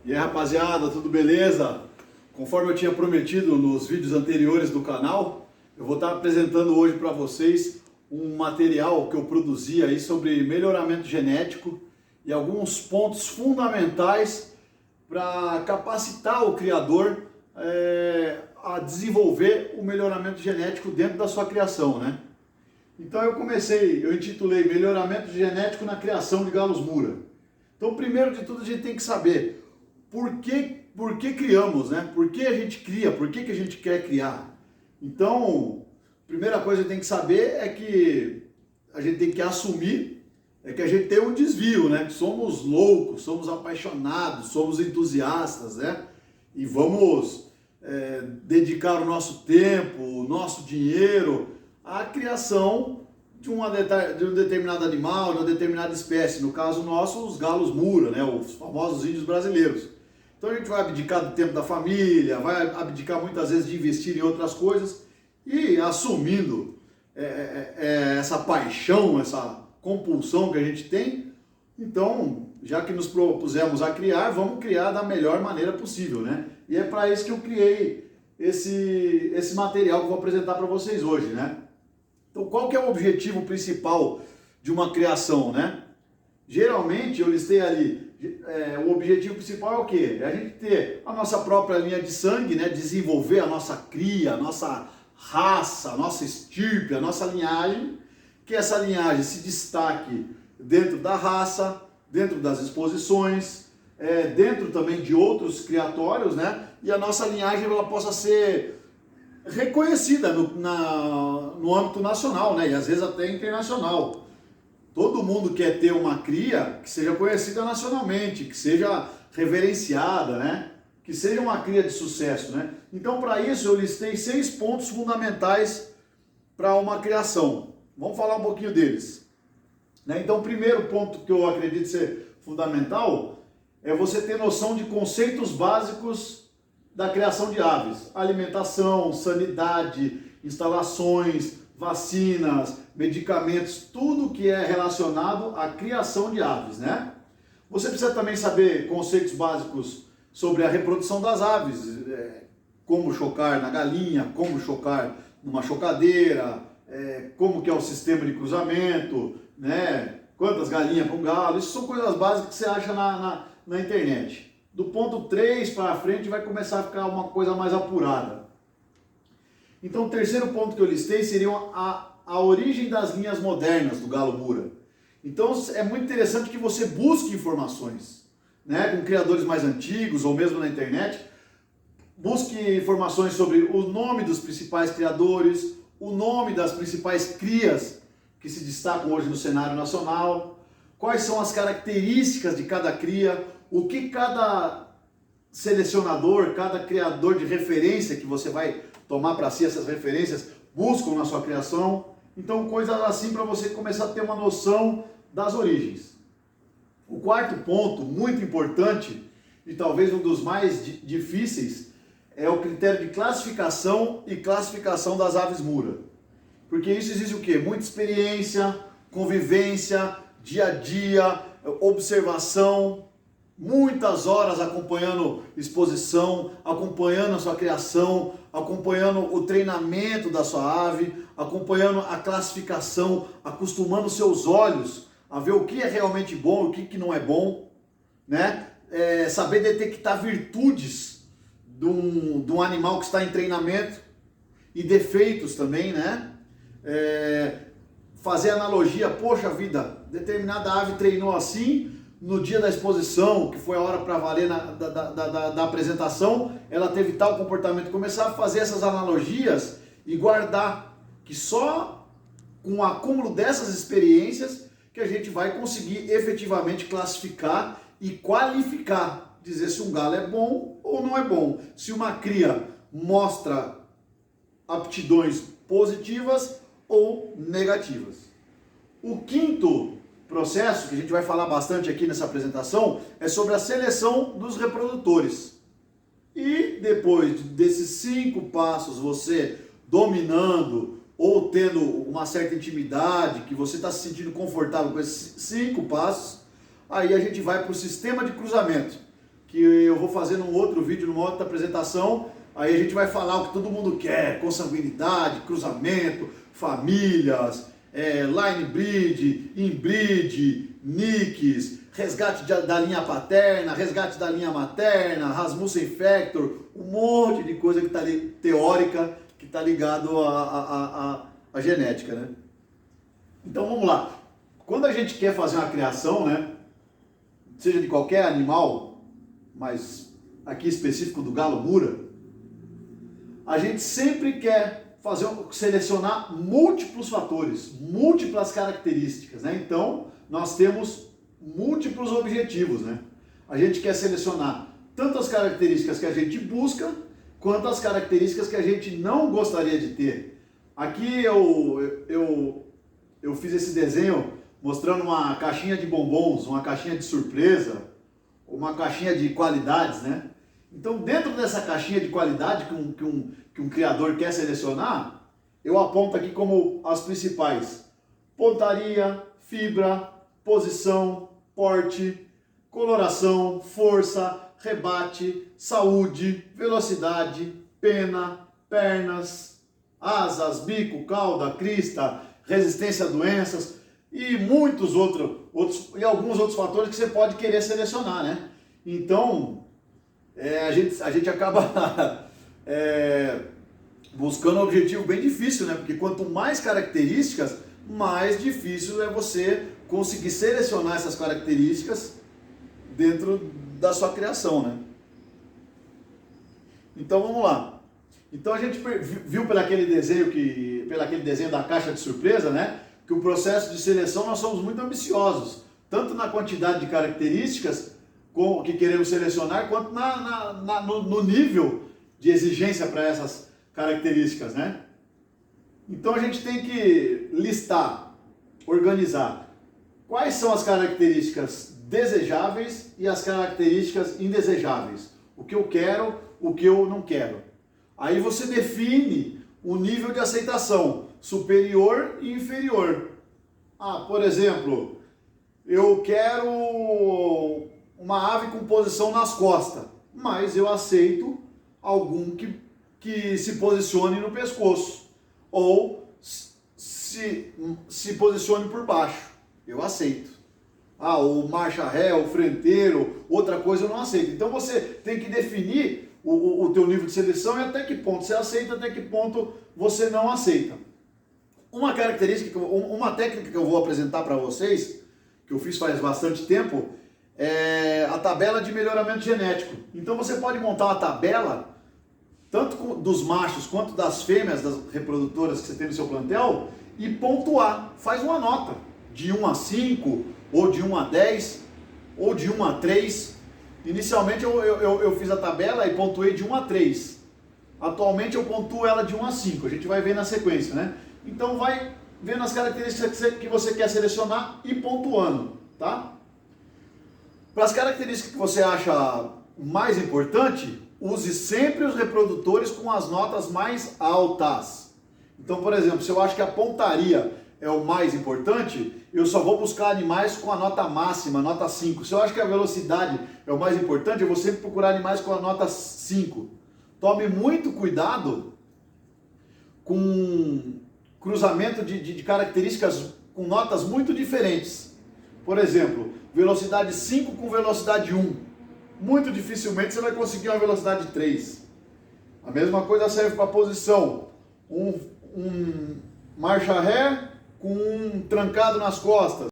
E aí, rapaziada, tudo beleza? Conforme eu tinha prometido nos vídeos anteriores do canal, eu vou estar apresentando hoje para vocês um material que eu produzi aí sobre melhoramento genético e alguns pontos fundamentais para capacitar o criador a desenvolver o melhoramento genético dentro da sua criação, né? Então eu intitulei Melhoramento Genético na Criação de Galos Mura. Então, primeiro de tudo, a gente tem que saber por que criamos, né? Por que a gente cria, por que a gente quer criar. Então, a primeira coisa que tem que saber é que a gente tem que assumir que a gente tem um desvio, né? Que somos loucos, somos apaixonados, somos entusiastas, né? E vamos dedicar o nosso tempo, o nosso dinheiro à criação de um determinado animal, de uma determinada espécie. No caso nosso, os galos Mura, né? Os famosos índios brasileiros. Então a gente vai abdicar do tempo da família, vai abdicar muitas vezes de investir em outras coisas e assumindo essa paixão, essa compulsão que a gente tem. Então, já que nos propusemos a criar, vamos criar da melhor maneira possível, né? E é para isso que eu criei esse material que eu vou apresentar para vocês hoje, né? Então, qual que é o objetivo principal de uma criação, né? Geralmente, eu listei ali, o objetivo principal é o quê? É a gente ter a nossa própria linha de sangue, né? Desenvolver a nossa cria, a nossa raça, a nossa estirpe, a nossa linhagem, que essa linhagem se destaque dentro da raça, dentro das exposições, dentro também de outros criatórios, né? E a nossa linhagem ela possa ser reconhecida no âmbito nacional, né? E às vezes até internacional. Todo mundo quer ter uma cria que seja conhecida nacionalmente, que seja reverenciada, né? Que seja uma cria de sucesso, né? Então, para isso, eu listei 6 pontos fundamentais para uma criação. Vamos falar um pouquinho deles, né? Então, o primeiro ponto que eu acredito ser fundamental é você ter noção de conceitos básicos da criação de aves. Alimentação, sanidade, instalações, vacinas, medicamentos, tudo que é relacionado à criação de aves, né? Você precisa também saber conceitos básicos sobre a reprodução das aves, como chocar na galinha, como chocar numa chocadeira, como que é o sistema de cruzamento, né? Quantas galinhas para um galo, isso são coisas básicas que você acha na internet. Do ponto 3 para frente vai começar a ficar uma coisa mais apurada. Então o terceiro ponto que eu listei seria a origem das linhas modernas do galo Mura. Então é muito interessante que você busque informações, né, com criadores mais antigos ou mesmo na internet. Busque informações sobre o nome dos principais criadores, o nome das principais crias que se destacam hoje no cenário nacional, quais são as características de cada cria, o que cada selecionador, cada criador de referência que você vai tomar para si essas referências buscam na sua criação. Então, coisas assim para você começar a ter uma noção das origens. O quarto ponto, muito importante, e talvez um dos mais difíceis, é o critério de classificação e classificação das aves Mura. Porque isso exige o quê? Muita experiência, convivência, dia a dia, observação, muitas horas acompanhando exposição, acompanhando a sua criação, acompanhando o treinamento da sua ave, acompanhando a classificação, acostumando seus olhos a ver o que é realmente bom e o que não é bom, né? Saber detectar virtudes de um animal que está em treinamento e defeitos também, né? Fazer analogia, poxa vida, determinada ave treinou assim, no dia da exposição, que foi a hora para valer da apresentação, ela teve tal comportamento. Começar a fazer essas analogias e guardar, que só com o acúmulo dessas experiências que a gente vai conseguir efetivamente classificar e qualificar, dizer se um galo é bom ou não é bom, se uma cria mostra aptidões positivas ou negativas. O quinto processo, que a gente vai falar bastante aqui nessa apresentação, é sobre a seleção dos reprodutores. E depois desses 5 passos, você dominando ou tendo uma certa intimidade, que você está se sentindo confortável com esses 5 passos, aí a gente vai para o sistema de cruzamento. que eu vou fazer num outro vídeo, numa outra apresentação. Aí a gente vai falar o que todo mundo quer: consanguinidade, cruzamento, famílias, line breed, inbreed, nicks, resgate da linha paterna, resgate da linha materna, Rasmussen Factor, um monte de coisa que está ali, teórica, que está ligado à genética, né? Então vamos lá. Quando a gente quer fazer uma criação, né, seja de qualquer animal, mas aqui específico do galo Mura, a gente sempre quer selecionar múltiplos fatores, múltiplas características, né? Então nós temos múltiplos objetivos, né? A gente quer selecionar tanto as características que a gente busca, quanto as características que a gente não gostaria de ter. Aqui eu fiz esse desenho mostrando uma caixinha de bombons, uma caixinha de surpresa, uma caixinha de qualidades, né? Então, dentro dessa caixinha de qualidade que um criador quer selecionar, eu aponto aqui como as principais: pontaria, fibra, posição, porte, coloração, força, rebate, saúde, velocidade, pena, pernas, asas, bico, cauda, crista, resistência a doenças e muitos e alguns outros fatores que você pode querer selecionar, né? Então, a gente acaba buscando um objetivo bem difícil, né? Porque quanto mais características, mais difícil é você conseguir selecionar essas características dentro da sua criação, né? Então vamos lá. Então a gente viu pelo aquele desenho da caixa de surpresa, né, que o processo de seleção nós somos muito ambiciosos, tanto na quantidade de características que queremos selecionar, quanto no nível de exigência para essas características, né? Então a gente tem que listar, organizar quais são as características desejáveis e as características indesejáveis. O que eu quero, o que eu não quero. Aí você define o nível de aceitação, superior e inferior. Por exemplo, eu quero uma ave com posição nas costas, mas eu aceito algum que se posicione no pescoço, ou se posicione por baixo, eu aceito. O marcha ré, o frenteiro, outra coisa eu não aceito. Então você tem que definir o teu nível de seleção e até que ponto você aceita, até que ponto você não aceita. Uma característica, uma técnica que eu vou apresentar para vocês, que eu fiz faz bastante tempo, é a tabela de melhoramento genético. Então você pode montar uma tabela, tanto dos machos quanto das fêmeas, das reprodutoras que você tem no seu plantel, e pontuar. Faz uma nota, de 1 a 5, ou de 1 a 10, ou de 1 a 3. Inicialmente eu fiz a tabela e pontuei de 1 a 3. Atualmente eu pontuo ela de 1 a 5. A gente vai ver na sequência, né? Então vai vendo as características que você quer selecionar e pontuando, tá? Para as características que você acha mais importante, use sempre os reprodutores com as notas mais altas. Então, por exemplo, se eu acho que a pontaria é o mais importante, eu só vou buscar animais com a nota máxima, nota 5. Se eu acho que a velocidade é o mais importante, eu vou sempre procurar animais com a nota 5. Tome muito cuidado com cruzamento de características com notas muito diferentes. Por exemplo, velocidade 5 com velocidade 1. Muito dificilmente você vai conseguir uma velocidade 3. A mesma coisa serve para a posição. Um marcha ré com um trancado nas costas.